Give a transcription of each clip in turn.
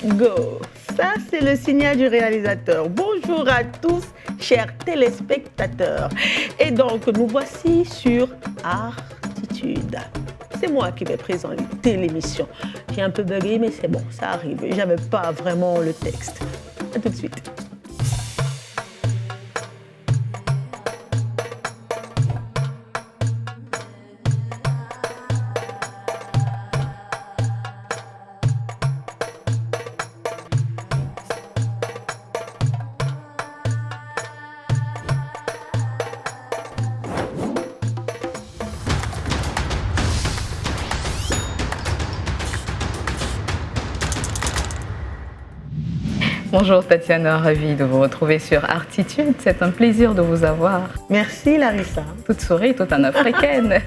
Go! Ça, c'est le signal du réalisateur. Bonjour à tous, chers téléspectateurs. Et donc, nous voici sur Artitude. C'est moi qui vais présenter l'émission. J'ai un peu bugué, mais c'est bon, ça arrive. J'avais pas vraiment le texte. À tout de suite. Bonjour Tatiana, ravie de vous retrouver sur Artitude. C'est un plaisir de vous avoir. Merci Larissa. Toute souris, toute en africaine.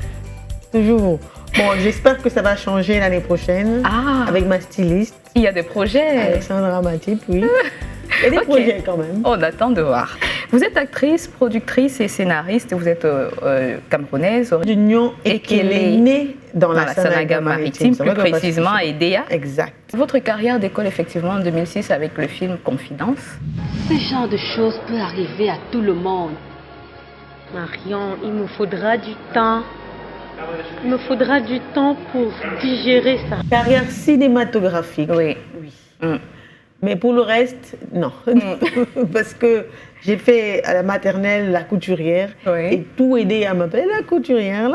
Toujours. Bon, j'espère que ça va changer l'année prochaine avec ma styliste. Il y a des projets. Alexandra Matip, oui. Il y a des projets quand même. On attend de voir. Vous êtes actrice, productrice et scénariste. Vous êtes camerounaise. D'Union et qu'elle est née dans la Sanaga-Maritime, plus précisément à Edea. Exact. Votre carrière décolle effectivement en 2006 avec le film Confidence. Ce genre de choses peut arriver à tout le monde. Marion, il me faudra du temps. Il me faudra du temps pour digérer ça. Carrière cinématographique. Oui. Mais pour le reste, non. Parce que j'ai fait à la maternelle la couturière et tout aidé à m'appeler la couturière.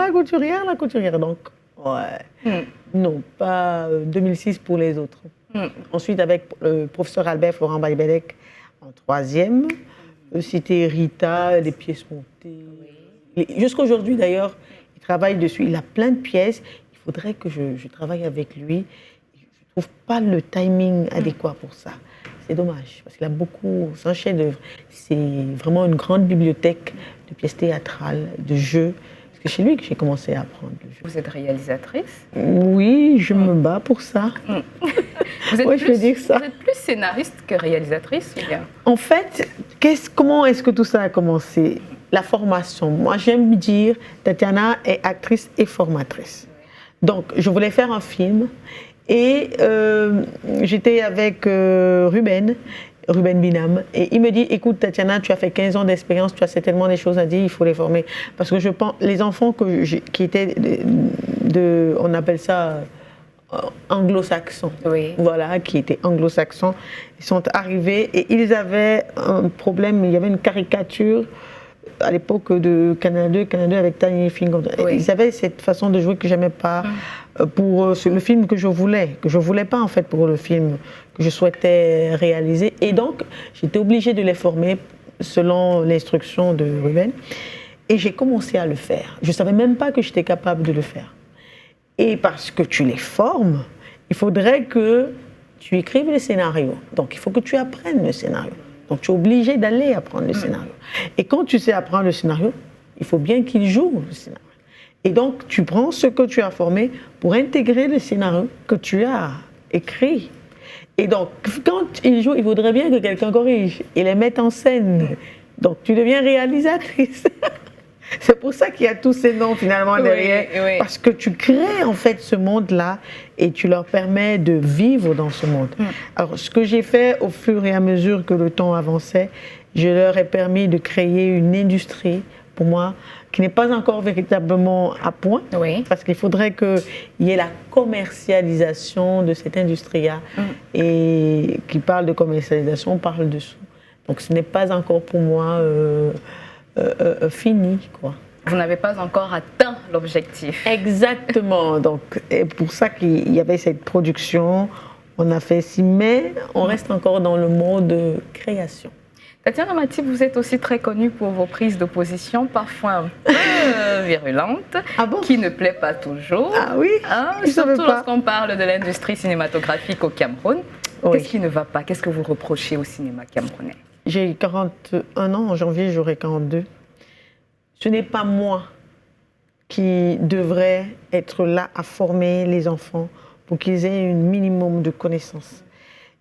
Donc, ouais. Non, pas 2006 pour les autres. Ensuite, avec le professeur Albert Florent Baïbelec en troisième, c'était Rita, les pièces montées. Jusqu'à aujourd'hui, d'ailleurs, il travaille dessus. Il a plein de pièces. Il faudrait que je travaille avec lui. Je ne trouve pas le timing adéquat pour ça. C'est dommage, parce qu'il a beaucoup, c'est un chef-d'œuvre. C'est vraiment une grande bibliothèque de pièces théâtrales, de jeux. Parce que c'est lui que j'ai commencé à apprendre le jeu. Vous êtes réalisatrice? Oui, je me bats pour ça. Vous êtes, ouais, je veux dire ça. Vous êtes plus scénariste que réalisatrice ou bien? En fait, comment est-ce que tout ça a commencé? La formation. Moi, j'aime dire, Tatiana est actrice et formatrice. Donc, je voulais faire un film. Et j'étais avec Ruben Binam, et il me dit, écoute Tatiana, tu as fait 15 ans d'expérience, tu as certainement des choses à dire, il faut les former. Parce que je pense, les enfants qui étaient on appelle ça anglo-saxons, voilà, qui étaient anglo-saxons, ils sont arrivés et ils avaient un problème, il y avait une caricature à l'époque de Canal 2 avec Tiny Finger. Ils avaient cette façon de jouer que j'aimais pas pour le film que je voulais pas en fait pour le film que je souhaitais réaliser. Et donc, j'étais obligée de les former selon l'instruction de Ruben. Et j'ai commencé à le faire. Je savais même pas que j'étais capable de le faire. Et parce que tu les formes, il faudrait que tu écrives le scénario. Donc, il faut que tu apprennes le scénario. Donc, tu es obligé d'aller apprendre le scénario. Et quand tu sais apprendre le scénario, il faut bien qu'il joue le scénario. Et donc, tu prends ce que tu as formé pour intégrer le scénario que tu as écrit. Et donc, quand il joue, il faudrait bien que quelqu'un corrige et les mette en scène. Donc, tu deviens réalisatrice. C'est pour ça qu'il y a tous ces noms finalement derrière. Parce que tu crées en fait ce monde-là et tu leur permets de vivre dans ce monde. Alors, ce que j'ai fait au fur et à mesure que le temps avançait, je leur ai permis de créer une industrie, pour moi, qui n'est pas encore véritablement à point. Parce qu'il faudrait qu'il y ait la commercialisation de cette industrie-là. Et qui parle de commercialisation, parle de sous. Donc, ce n'est pas encore pour moi fini, quoi. Vous n'avez pas encore atteint l'objectif. Exactement. Donc, et pour ça qu'il y avait cette production, on a fait ci, mais on reste encore dans le mode création. Tatiana Matip, vous êtes aussi très connue pour vos prises de position, parfois un peu virulentes, qui ne plaît pas toujours. Ah oui, surtout lorsqu'on parle de l'industrie cinématographique au Cameroun. Qu'est-ce qui ne va pas? Qu'est-ce que vous reprochez au cinéma camerounais? J'ai 41 ans, en janvier j'aurai 42. Ce n'est pas moi qui devrais être là à former les enfants pour qu'ils aient un minimum de connaissances.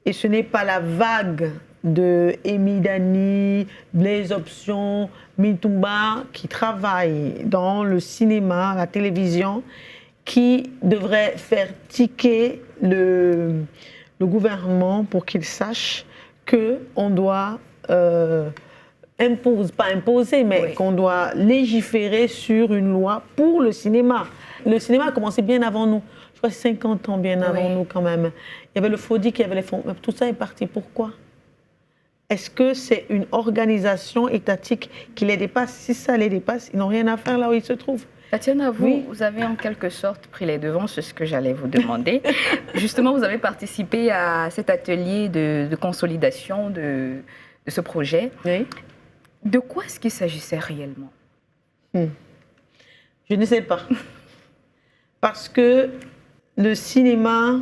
Et ce n'est pas la vague de Emi Dani, Blaise Option, Mintumba qui travaillent dans le cinéma, la télévision, qui devrait faire tiquer le gouvernement pour qu'il sache qu'on doit pas imposer, mais qu'on doit légiférer sur une loi pour le cinéma. Le cinéma a commencé bien avant nous. Je crois 50 ans bien avant nous quand même. Il y avait le FODIC, il y avait les fonds. Tout ça est parti. Pourquoi? Est-ce que c'est une organisation étatique qui les dépasse? Si ça les dépasse, ils n'ont rien à faire là où ils se trouvent. Tatiana, vous avez en quelque sorte pris les devants, c'est ce que j'allais vous demander. Justement, vous avez participé à cet atelier de consolidation de ce projet. Oui. De quoi est-ce qu'il s'agissait réellement? Je ne sais pas. Parce que le cinéma,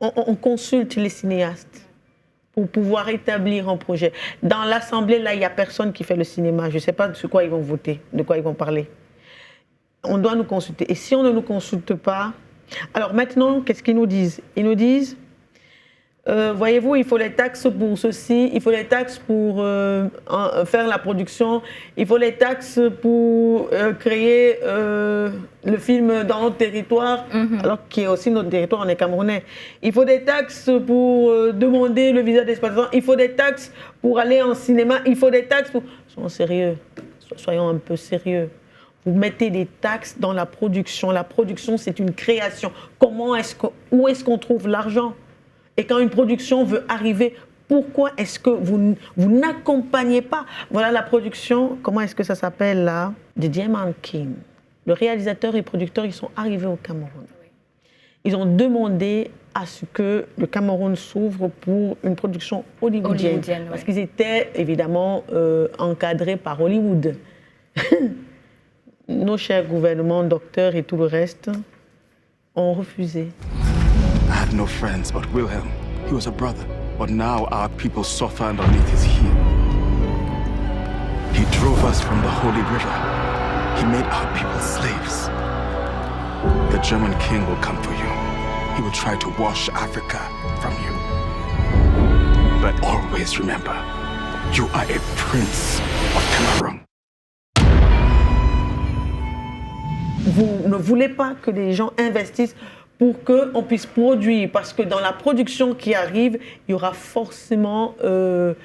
on consulte les cinéastes pour pouvoir établir un projet. Dans l'Assemblée, là, il n'y a personne qui fait le cinéma. Je ne sais pas de quoi ils vont voter, de quoi ils vont parler. On doit nous consulter. Et si on ne nous consulte pas... Alors maintenant, qu'est-ce qu'ils nous disent? Ils nous disent, voyez-vous, il faut les taxes pour ceci, il faut les taxes pour faire la production, il faut les taxes pour créer le film dans notre territoire, alors qu'il y a aussi notre territoire, on est Camerounais. Il faut des taxes pour demander le visa d'exploitation, il faut des taxes pour aller en cinéma, il faut des taxes pour... Soyons sérieux, soyons un peu sérieux. Vous mettez des taxes dans la production. La production, c'est une création. Où est-ce qu'on trouve l'argent? Et quand une production veut arriver, pourquoi est-ce que vous n'accompagnez pas? Voilà la production, comment est-ce que ça s'appelle là? De Diamond King. Le réalisateur et producteur, ils sont arrivés au Cameroun. Ils ont demandé à ce que le Cameroun s'ouvre pour une production hollywoodienne. Parce qu'ils étaient évidemment encadrés par Hollywood. Nos chers gouvernements, docteurs et tout le reste ont refusé. I had no friends but Wilhelm. He was a brother. But now our people suffer underneath his heel. He drove us from the Holy River. He made our people slaves. The German king will come for you. He will try to wash Africa from you. But always remember, you are a prince of Cameroon. Vous ne voulez pas que les gens investissent pour qu'on puisse produire, parce que dans la production qui arrive, il y aura forcément de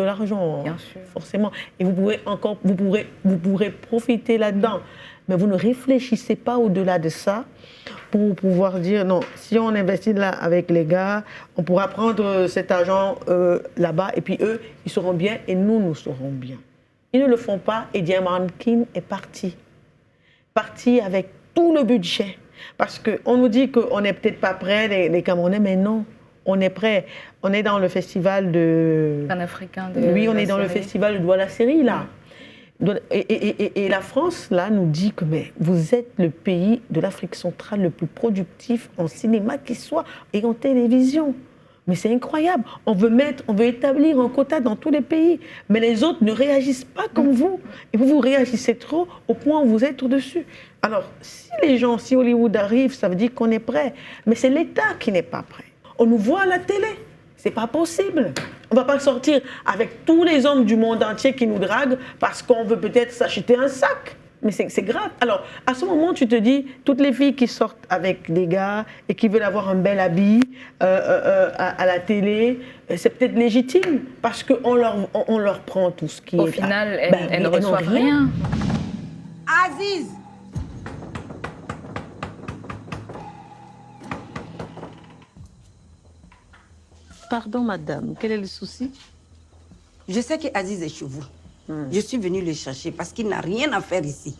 l'argent. Bien sûr. Forcément. Et vous pourrez profiter là-dedans. Mais vous ne réfléchissez pas au-delà de ça pour pouvoir dire, non, si on investit là avec les gars, on pourra prendre cet argent là-bas, et puis eux, ils seront bien, et nous serons bien. Ils ne le font pas, et Diamond King est parti. Parti avec tout le budget. Parce qu'on nous dit qu'on n'est peut-être pas prêts, les Camerounais, mais non, on est prêts. On est dans le festival de... Panafricain de... Oui, on est dans le festival de Douala-Série, là. Et la France, là, nous dit que mais, vous êtes le pays de l'Afrique centrale le plus productif en cinéma qui soit et en télévision. Mais c'est incroyable. On veut établir un quota dans tous les pays. Mais les autres ne réagissent pas comme vous. Et vous réagissez trop au point où vous êtes au-dessus. Alors, si Hollywood arrive, ça veut dire qu'on est prêt. Mais c'est l'État qui n'est pas prêt. On nous voit à la télé. C'est pas possible. On ne va pas sortir avec tous les hommes du monde entier qui nous draguent parce qu'on veut peut-être s'acheter un sac. Mais c'est grave. Alors, à ce moment, tu te dis, toutes les filles qui sortent avec des gars et qui veulent avoir un bel habit à la télé, c'est peut-être légitime parce qu'on leur prend tout ce qui est... Au final, elles ne reçoivent rien. Aziz! Pardon, madame, quel est le souci? Je sais que Aziz est chez vous. Je suis venue le chercher parce qu'il n'a rien à faire ici.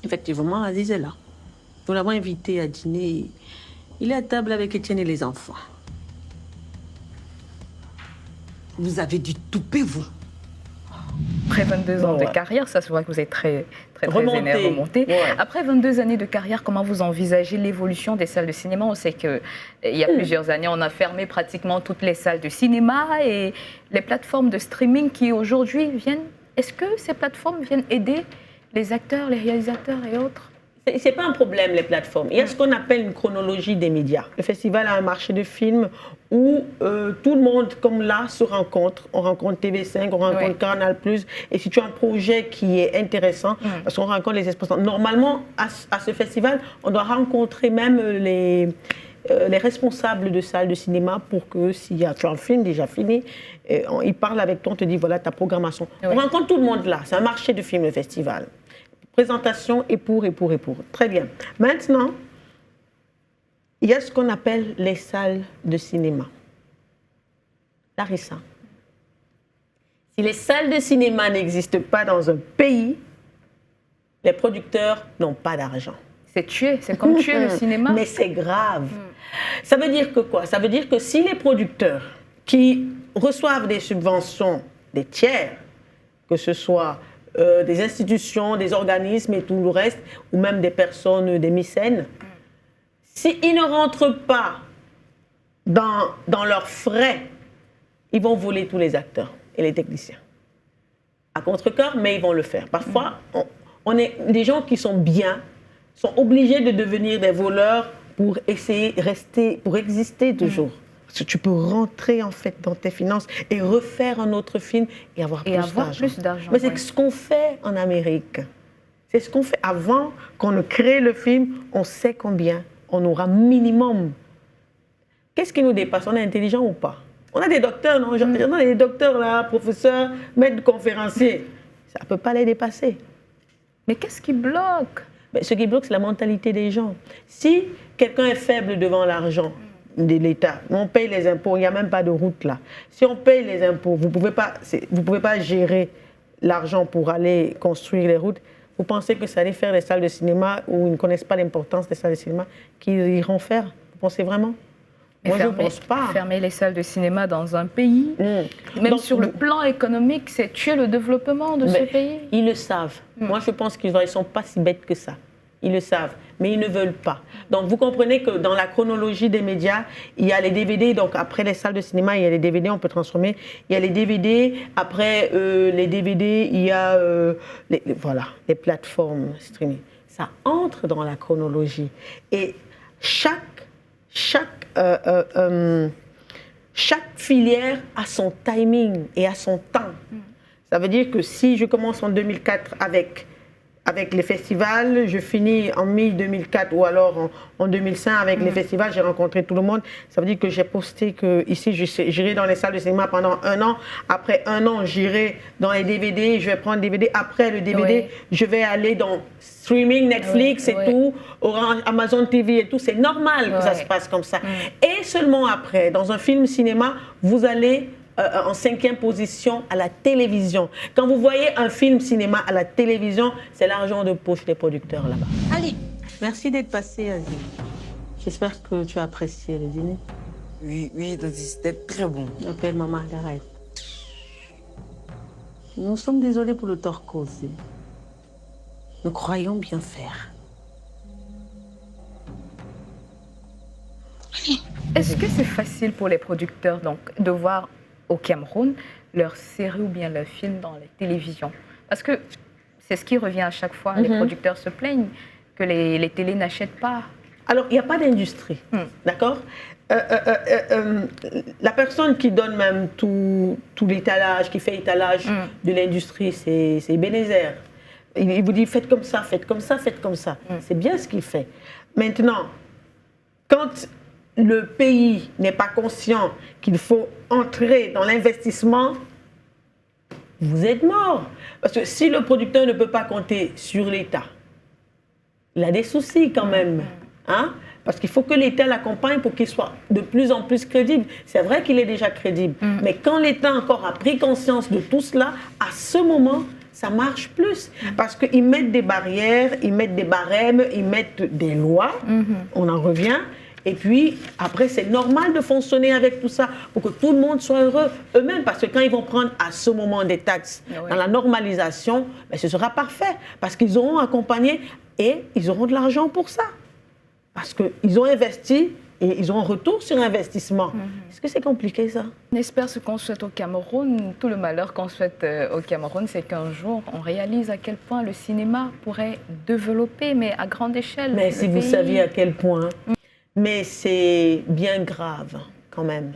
Effectivement, Aziz est là. Nous l'avons invité à dîner. Il est à table avec Étienne et les enfants. Vous avez du toupet, vous. Après 22 ans de carrière, ça se voit que vous êtes très remonté. Ouais. Après 22 années de carrière, comment vous envisagez l'évolution des salles de cinéma? On sait qu'il y a plusieurs années, on a fermé pratiquement toutes les salles de cinéma et les plateformes de streaming qui aujourd'hui viennent. Est-ce que ces plateformes viennent aider les acteurs, les réalisateurs et autres? C'est pas un problème, les plateformes. Il y a ce qu'on appelle une chronologie des médias. Le festival a un marché de films où tout le monde, comme là, se rencontre. On rencontre TV5, on rencontre Canal+. Et si tu as un projet qui est intéressant, parce qu'on rencontre les exposants. Normalement, à ce festival, on doit rencontrer même les responsables de salles de cinéma pour que s'il y a tu as un film déjà fini, ils parlent avec toi, on te dit voilà ta programmation. Oui. On rencontre tout le monde là, c'est un marché de films, le festival. Présentation et pour. Très bien. Maintenant, il y a ce qu'on appelle les salles de cinéma. Larissa, si les salles de cinéma n'existent pas dans un pays, les producteurs n'ont pas d'argent. C'est comme tuer le cinéma. Mais c'est grave. Ça veut dire que quoi? Ça veut dire que si les producteurs qui reçoivent des subventions des tiers, que ce soit des institutions, des organismes et tout le reste, ou même des personnes, des mécènes, s'ils ne rentrent pas dans leurs frais, ils vont voler tous les acteurs et les techniciens. À contre-cœur, mais ils vont le faire. Parfois, on est des gens qui sont bien, sont obligés de devenir des voleurs pour essayer de rester, pour exister toujours. Parce que tu peux rentrer en fait dans tes finances et refaire un autre film et avoir plus d'argent. Mais c'est ce qu'on fait en Amérique. C'est ce qu'on fait. Avant qu'on ne crée le film, on sait combien on aura minimum. Qu'est-ce qui nous dépasse? On est intelligent ou pas? On a des docteurs, non? On a des docteurs là, professeurs, maîtres conférenciers. Ça ne peut pas les dépasser. Mais qu'est-ce qui bloque? Mais ce qui bloque, c'est la mentalité des gens. Si quelqu'un est faible devant l'argent de l'État, on paye les impôts, il n'y a même pas de route là. Si on paye les impôts, vous ne pouvez pas gérer l'argent pour aller construire les routes. Vous pensez que ça allait faire les salles de cinéma où ils ne connaissent pas l'importance des salles de cinéma qu'ils iront faire? Vous pensez vraiment? Mais moi, je ne pense pas. Fermer les salles de cinéma dans un pays, même donc, sur le plan économique, c'est tuer le développement de ce pays. Ils le savent. Moi, je pense qu'ils ne sont pas si bêtes que ça. Ils le savent, mais ils ne veulent pas. Donc, vous comprenez que dans la chronologie des médias, il y a les DVD. Donc, après les salles de cinéma, il y a les DVD, on peut transformer. Il y a les DVD. Après les DVD, il y a les plateformes streaming. Ça entre dans la chronologie. Et chaque filière a son timing et a son temps. Ça veut dire que si je commence en 2004 avec les festivals, je finis en mi-2004 ou alors en 2005 avec les festivals, j'ai rencontré tout le monde. Ça veut dire que j'ai posté que ici j'irai dans les salles de cinéma pendant 1 an. Après 1 an, j'irai dans les DVD, je vais prendre DVD. Après le DVD, je vais aller dans streaming, Netflix et tout, Orange, Amazon TV et tout. C'est normal que ça se passe comme ça. Et seulement après, dans un film cinéma, vous allez en 5e position à la télévision. Quand vous voyez un film cinéma à la télévision, c'est l'argent de poche des producteurs là-bas. Allez, merci d'être passé, Aziz. J'espère que tu as apprécié le dîner. Oui, c'était très bon. Appelle-moi Margaret. Nous sommes désolés pour le tort causé. Nous croyons bien faire. Est-ce que c'est facile pour les producteurs donc, de voir au Cameroun leur série ou bien leur film dans les télévisions? Parce que c'est ce qui revient à chaque fois. Les producteurs se plaignent que les télés n'achètent pas. Alors, il n'y a pas d'industrie, d'accord? La personne qui donne même tout l'étalage, qui fait l'étalage de l'industrie, c'est Ebenezer. Il vous dit faites comme ça, faites comme ça, faites comme ça. C'est bien ce qu'il fait. Maintenant, quand le pays n'est pas conscient qu'il faut entrer dans l'investissement, vous êtes mort. Parce que si le producteur ne peut pas compter sur l'État, il a des soucis quand même. Hein? Parce qu'il faut que l'État l'accompagne pour qu'il soit de plus en plus crédible. C'est vrai qu'il est déjà crédible. Mais quand l'État encore a pris conscience de tout cela, à ce moment, ça marche plus. Parce qu'ils mettent des barrières, ils mettent des barèmes, ils mettent des lois. On en revient. Et puis, après, c'est normal de fonctionner avec tout ça pour que tout le monde soit heureux eux-mêmes. Parce que quand ils vont prendre à ce moment des taxes dans la normalisation, ben, ce sera parfait. Parce qu'ils auront accompagné et ils auront de l'argent pour ça. Parce qu'ils ont investi et ils ont un retour sur investissement. Est-ce que c'est compliqué, ça? On espère ce qu'on souhaite au Cameroun. Tout le malheur qu'on souhaite au Cameroun, c'est qu'un jour, on réalise à quel point le cinéma pourrait développer, mais à grande échelle. Mais si vous saviez à quel point... Mais c'est bien grave, quand même,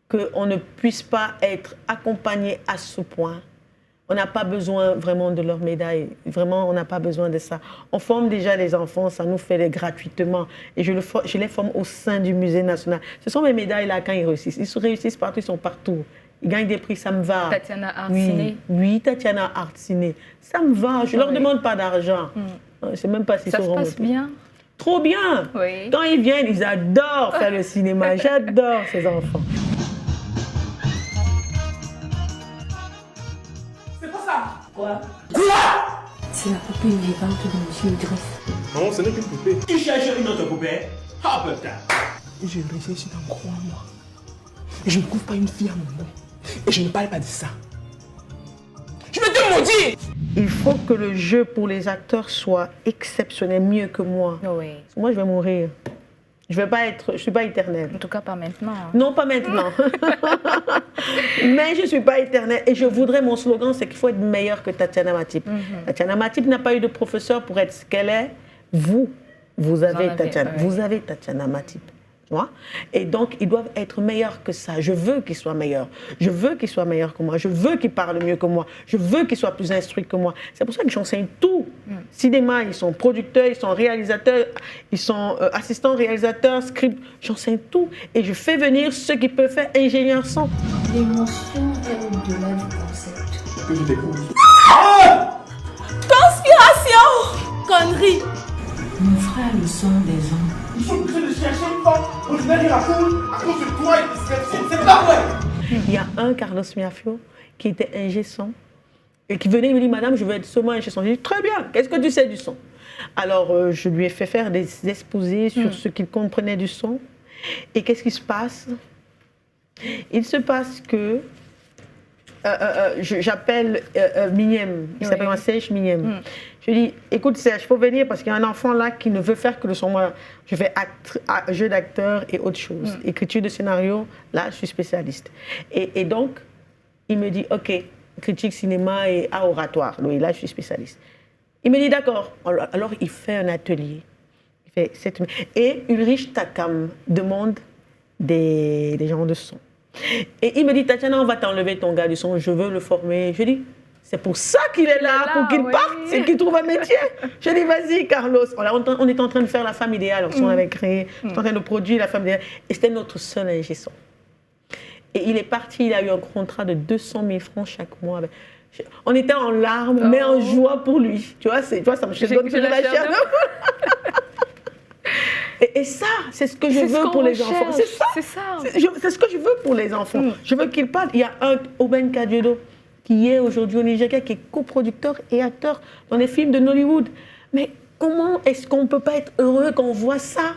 qu'on ne puisse pas être accompagné à ce point On n'a pas besoin vraiment de leur médaille. Vraiment, on n'a pas besoin de ça. On forme déjà les enfants, ça nous fait gratuitement. Et je les forme au sein du musée national. Ce sont mes médailles là quand ils réussissent. Ils réussissent partout, ils sont partout. Ils gagnent des prix, ça me va. Tatiana Artsiné. Oui, Tatiana Artsiné. Ça me va. Je ne leur demande pas d'argent. Je ne sais même pas s'ils ça sauront. Ça se passe bien. Trop bien. Oui. Quand ils viennent, ils adorent faire le cinéma. J'adore ces enfants. Quoi? C'est la poupée vivante de Monsieur Idriss. Non, ce n'est qu'une poupée. Tu cherches une autre poupée? Ah putain! J'ai réfléchi dans 3 mois. Et je ne trouve pas une fille à mon nom. Et je ne parle pas de ça. Je vais te maudire! Il faut que le jeu pour les acteurs soit exceptionnel, mieux que moi. Oui. Moi, je vais mourir. Je ne suis pas éternelle. En tout cas, pas maintenant. Non, pas maintenant. Mais je ne suis pas éternelle. Et je voudrais, mon slogan, c'est qu'il faut être meilleur que Tatiana Matip. Tatiana Matip n'a pas eu de professeur pour être ce qu'elle est. Vous avez Tatiana Matip. Tu vois? Et donc, ils doivent être meilleurs que ça. Je veux qu'ils soient meilleurs. Je veux qu'ils soient meilleurs que moi. Je veux qu'ils parlent mieux que moi. Je veux qu'ils soient plus instruits que moi. C'est pour ça que j'enseigne tout. Cinéma, ils sont producteurs, ils sont réalisateurs, ils sont assistants réalisateurs, script. J'enseigne tout. Et je fais venir ceux qui peuvent faire ingénieur son. L'émotion est au-delà du concept. Que je découvre. Conspiration! Connerie! Mon frère, le son des hommes. Ils sont obligés de chercher une femme pour libérer la foule à cause de toi et de c'est pas vrai! Il y a un Carlos Miafio qui était ingé son et qui venait, il me dit, madame, je veux être seulement ingé son. Je dis, très bien, qu'est-ce que tu sais du son? Alors, je lui ai fait faire des exposés sur ce qu'il comprenait du son. Et qu'est-ce qui se passe? Il se passe que j'appelle Mignem, il s'appelle Serge Mignem. Je lui dis, écoute Serge, il faut venir parce qu'il y a un enfant là qui ne veut faire que le son. Moi, je fais jeu d'acteur et autre chose. Écriture de scénario, là, je suis spécialiste. Et donc, il me dit, ok, critique cinéma et art oratoire. Oui, là, je suis spécialiste. Il me dit, d'accord. Alors, il fait un atelier. Et Ulrich Takam demande des gens de son. Et il me dit, Tatiana, on va t'enlever ton gars du son, je veux le former. Je dis, c'est pour ça qu'il est là, pour qu'il parte, c'est qu'il trouve un métier. Je dis, vas-y, Carlos. On était en train de faire La Femme Idéale, on avait créé, on était en train de produire La Femme Idéale. Et c'était notre seul ingé son. Et il est parti, il a eu un contrat de 200 000 francs chaque mois. On était en larmes, mais en joie pour lui. Tu vois, ça me donne de la chair. Et ça, c'est ce que je veux pour les enfants. C'est ça. C'est ce que je veux pour les enfants. Je veux qu'ils parlent. Il y a un Oben Kadiodo qui est aujourd'hui au Nigeria, qui est coproducteur et acteur dans les films de Nollywood. Mais comment est-ce qu'on ne peut pas être heureux quand on voit ça?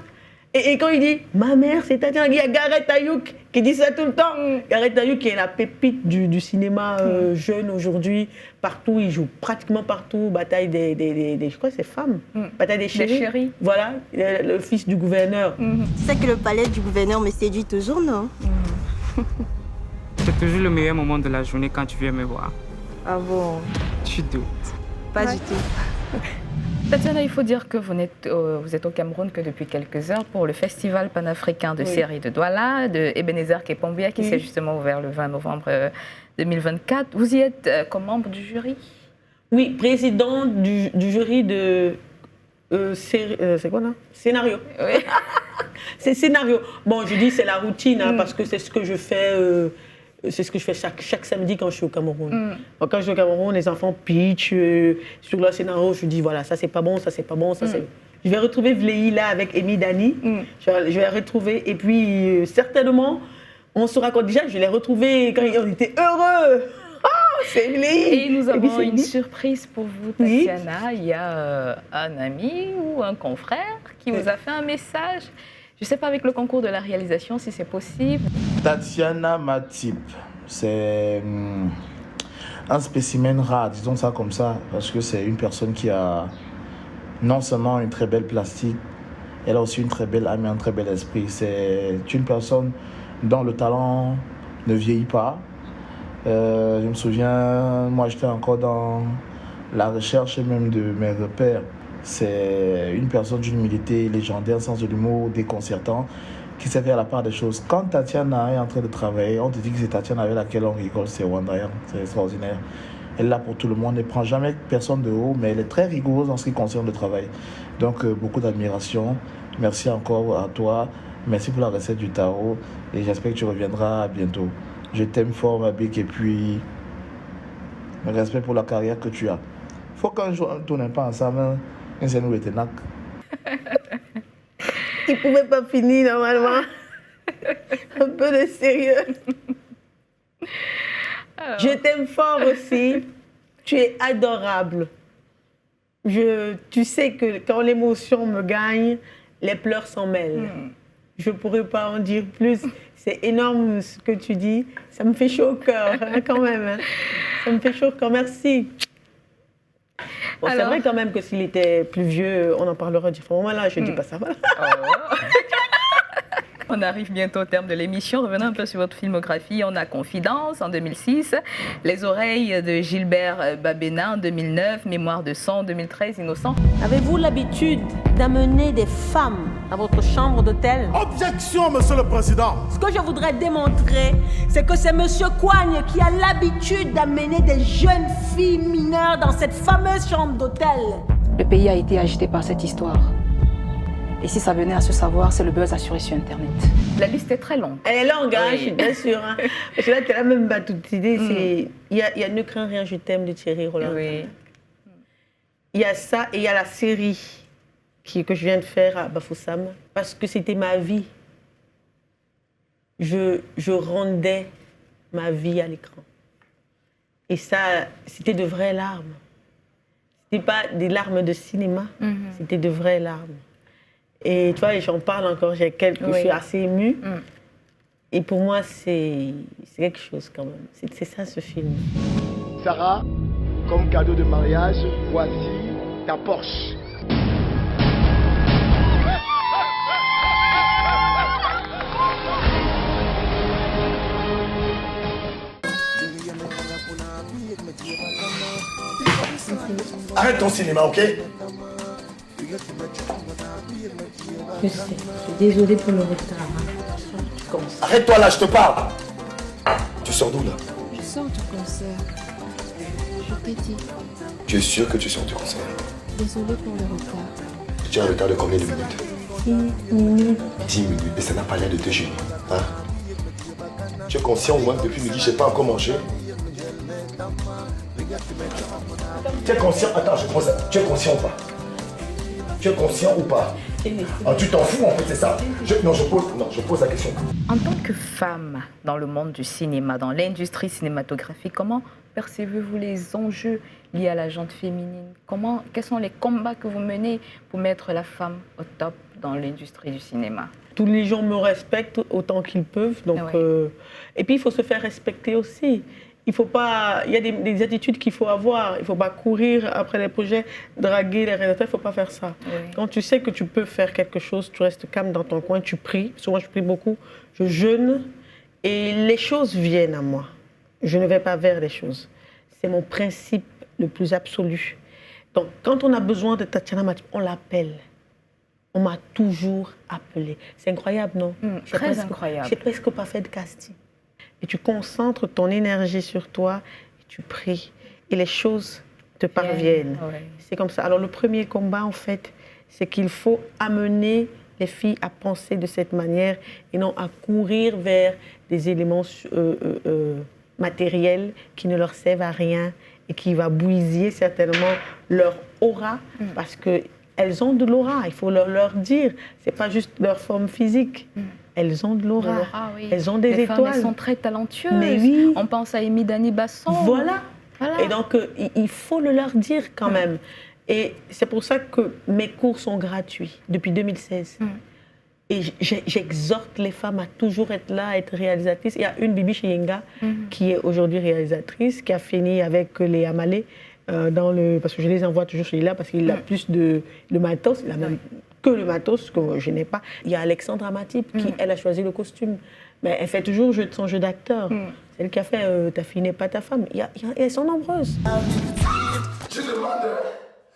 Et quand il dit, ma mère, c'est Tatiana, il y a Gareth Ayouk qui dit ça tout le temps. Gareth Ayouk qui est la pépite du cinéma jeune aujourd'hui. Partout, il joue pratiquement partout. Bataille je crois que c'est femmes. Bataille des chéris. Voilà, le fils du gouverneur. Tu sais que le palais du gouverneur me séduit toujours, non? C'est toujours le meilleur moment de la journée quand tu viens me voir. Ah bon? Tu doutes? Pas du tout. Tatiana, il faut dire que vous êtes au Cameroun que depuis quelques heures pour le Festival panafricain de série de Douala, de Ebenezer Kepombia, qui s'est justement ouvert le 20 novembre 2024. Vous y êtes comme membre du jury? Oui, président du jury de... c'est quoi là? Scénario. Oui. C'est scénario. Bon, je dis c'est la routine, parce que c'est ce que je fais... c'est ce que je fais chaque samedi quand je suis au Cameroun. Quand je suis au Cameroun, les enfants pitchent sur leur scénario. Je dis voilà, ça c'est pas bon, ça c'est pas bon, ça c'est... Je vais retrouver Vlehi là avec Amy Dani. Je vais retrouver. Et puis certainement, on se raconte déjà, je l'ai retrouvé quand on était heureux. C'est Vlehi. Et nous avons une surprise pour vous, Tatiana. Oui. Il y a un ami ou un confrère qui vous a fait un message. Je ne sais pas avec le concours de la réalisation si c'est possible. Tatiana Matip, c'est un spécimen rare, disons ça comme ça, parce que c'est une personne qui a non seulement une très belle plastique, elle a aussi une très belle âme et un très bel esprit. C'est une personne dont le talent ne vieillit pas. Je me souviens, moi j'étais encore dans la recherche même de mes repères. C'est une personne d'une humilité légendaire, un sens de l'humour déconcertant, qui sait faire la part des choses. Quand Tatiana est en train de travailler, on te dit que c'est Tatiana avec laquelle on rigole, c'est Wonderland, c'est extraordinaire. Elle est là pour tout le monde. Elle ne prend jamais personne de haut, mais elle est très rigoureuse en ce qui concerne le travail. Donc, beaucoup d'admiration. Merci encore à toi. Merci pour la recette du tarot. Et j'espère que tu reviendras bientôt. Je t'aime fort, ma bique. Et puis, respect pour la carrière que tu as. Il faut qu'un jour, on ne tourne pas ensemble. Ils ne pouvaient pas finir normalement. Un peu de sérieux. Alors. Je t'aime fort aussi. Tu es adorable. Tu sais que quand l'émotion me gagne, les pleurs s'en mêlent. Je ne pourrais pas en dire plus. C'est énorme ce que tu dis. Ça me fait chaud au cœur, hein, quand même. Hein. Ça me fait chaud au cœur. Merci. Bon, c'est vrai quand même que s'il était plus vieux, on en parlera différemment. Là, je ne dis pas ça. Voilà. On arrive bientôt au terme de l'émission. Revenons un peu sur votre filmographie. On a Confidence en 2006, Les oreilles de Gilbert Babena en 2009, Mémoire de sang en 2013, Innocent. Avez-vous l'habitude d'amener des femmes à votre chambre d'hôtel? Objection, Monsieur le Président. Ce que je voudrais démontrer, c'est que c'est Monsieur Coigne qui a l'habitude d'amener des jeunes filles mineures dans cette fameuse chambre d'hôtel. Le pays a été agité par cette histoire. Et si ça venait à se savoir, c'est le buzz assuré sur Internet. La liste est très longue. Elle est longue, hein, oui. Je suis bien sûre. Hein. Parce que là, tu as même pas toute idée. Il y a Ne crains rien, je t'aime de Thierry Roland. Oui. Il y a ça et il y a la série que je viens de faire à Bafoussam. Parce que c'était ma vie. Je rendais ma vie à l'écran. Et ça, c'était de vraies larmes. C'était pas des larmes de cinéma, c'était de vraies larmes. Et tu vois, j'en parle encore, je suis assez émue. Et pour moi, c'est quelque chose quand même. C'est ça ce film. Sarah, comme cadeau de mariage, voici ta Porsche. Arrête ton cinéma, ok? Je sais, je suis désolée pour le retard. Hein. Arrête-toi là, je te parle. Tu sors d'où là? Je sors du concert. Je t'ai dit. Tu es sûr que tu sors du concert? Désolée pour le retard. Tu as un retard de combien de minutes? 10 minutes. 10 minutes, mais ça n'a pas l'air de te gêner. Hein? Tu es conscient au moins que depuis midi, je n'ai pas encore mangé? Tu es conscient? Attends, je pose. Tu es conscient ou pas? Tu es conscient ou pas? Ah, tu t'en fous en fait, c'est ça? Je pose la question. En tant que femme dans le monde du cinéma, dans l'industrie cinématographique, comment percevez-vous les enjeux liés à la gente féminine? Quels sont les combats que vous menez pour mettre la femme au top dans l'industrie du cinéma? Tous les gens me respectent autant qu'ils peuvent. Donc, et puis, il faut se faire respecter aussi. Il y a des attitudes qu'il faut avoir. Il ne faut pas courir après les projets, draguer les réalisateurs. Il ne faut pas faire ça. Oui. Quand tu sais que tu peux faire quelque chose, tu restes calme dans ton coin, tu pries. Souvent, je prie beaucoup. Je jeûne et les choses viennent à moi. Je ne vais pas vers les choses. C'est mon principe le plus absolu. Donc, quand on a besoin de Tatiana Matip, on l'appelle. On m'a toujours appelée. C'est incroyable, non? Très incroyable. Je n'ai presque pas fait de casting. Et tu concentres ton énergie sur toi, et tu pries, et les choses te parviennent. Ouais. C'est comme ça. Alors le premier combat, en fait, c'est qu'il faut amener les filles à penser de cette manière et non à courir vers des éléments matériels qui ne leur servent à rien et qui va bousiller certainement leur aura, parce qu'elles ont de l'aura, il faut leur dire. Ce n'est pas juste leur forme physique. Elles ont de l'aura, oui. Elles ont des étoiles. Femmes, elles sont très talentueuses. Mais oui. On pense à Amy Dani Basson. Voilà. Et donc, il faut le leur dire quand même. Et c'est pour ça que mes cours sont gratuits depuis 2016. Et j'exhorte les femmes à toujours être là, à être réalisatrices. Il y a une, Bibi Chiyenga, qui est aujourd'hui réalisatrice, qui a fini avec les Amalé, parce que je les envoie toujours chez là, parce qu'il a plus de matos, il a même que le matos que je n'ai pas. Il y a Alexandra Matip, qui, elle, a choisi le costume. Mais elle fait toujours son jeu d'acteur. C'est elle qui a fait Ta fille n'est pas ta femme. Elles sont nombreuses. Je demande,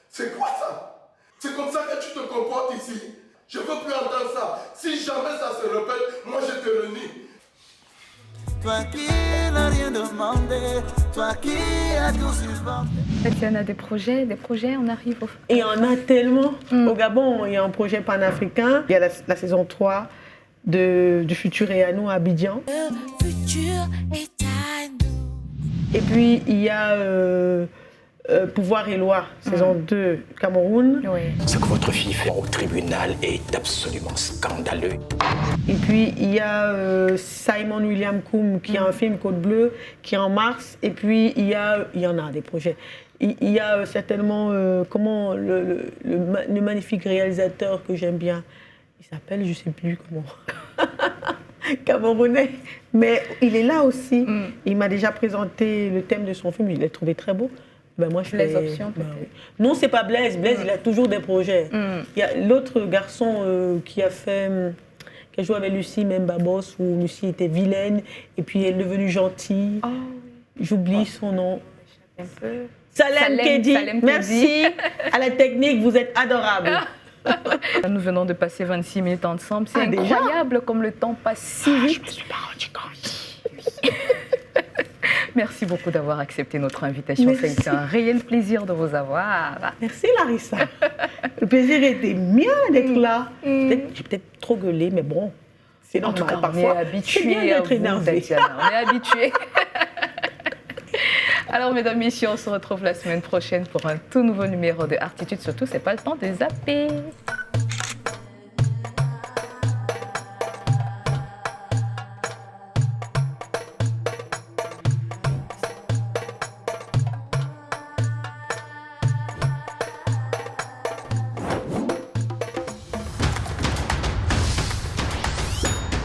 c'est quoi ça? C'est comme ça que tu te comportes ici? Je ne veux plus entendre ça. Si jamais ça se répète, moi je te le nie. toi qui n'as rien demandé, toi qui as tout suspendu. Tatiana, des projets, on arrive au... Et il y en a tellement. Au Gabon, il y a un projet panafricain. Il y a la saison 3 du Futur est à nous à Abidjan. Le futur est à nous. Et puis, il y a Pouvoir et loi, saison 2, Cameroun. Ce que votre fille fait au tribunal est absolument scandaleux. Et puis, il y a Simon William Coombe, qui a un film Côte Bleue, qui est en mars. Et puis, il y en a des projets. Il y a certainement le magnifique réalisateur que j'aime bien. Il s'appelle, je ne sais plus comment, Camerounais. Mais il est là aussi. Il m'a déjà présenté le thème de son film, il l'a trouvé très beau. Ben moi, je les options, peut-être. Oui. Non, c'est pas Blaise. Blaise, il a toujours des projets. Il y a l'autre garçon qui a joué avec Lucie, même Babos, où Lucie était vilaine, et puis elle est devenue gentille. Oh. J'oublie son nom. Un peu. Salem Kedi. Merci. À la technique, vous êtes adorable. Nous venons de passer 26 minutes ensemble. C'est incroyable comme le temps passe si vite. Je me suis pas rendu compte. Merci beaucoup d'avoir accepté notre invitation. Merci. Ça a été un réel plaisir de vous avoir. Merci Larissa. Le plaisir était mien d'être là. J'ai peut-être trop gueulé, mais bon, c'est normal. En tout cas, parfois. On est habitués à vous, Tatiana. On est habitués. Alors, mesdames, messieurs, on se retrouve la semaine prochaine pour un tout nouveau numéro de Artitude. Surtout, c'est pas le temps de zapper.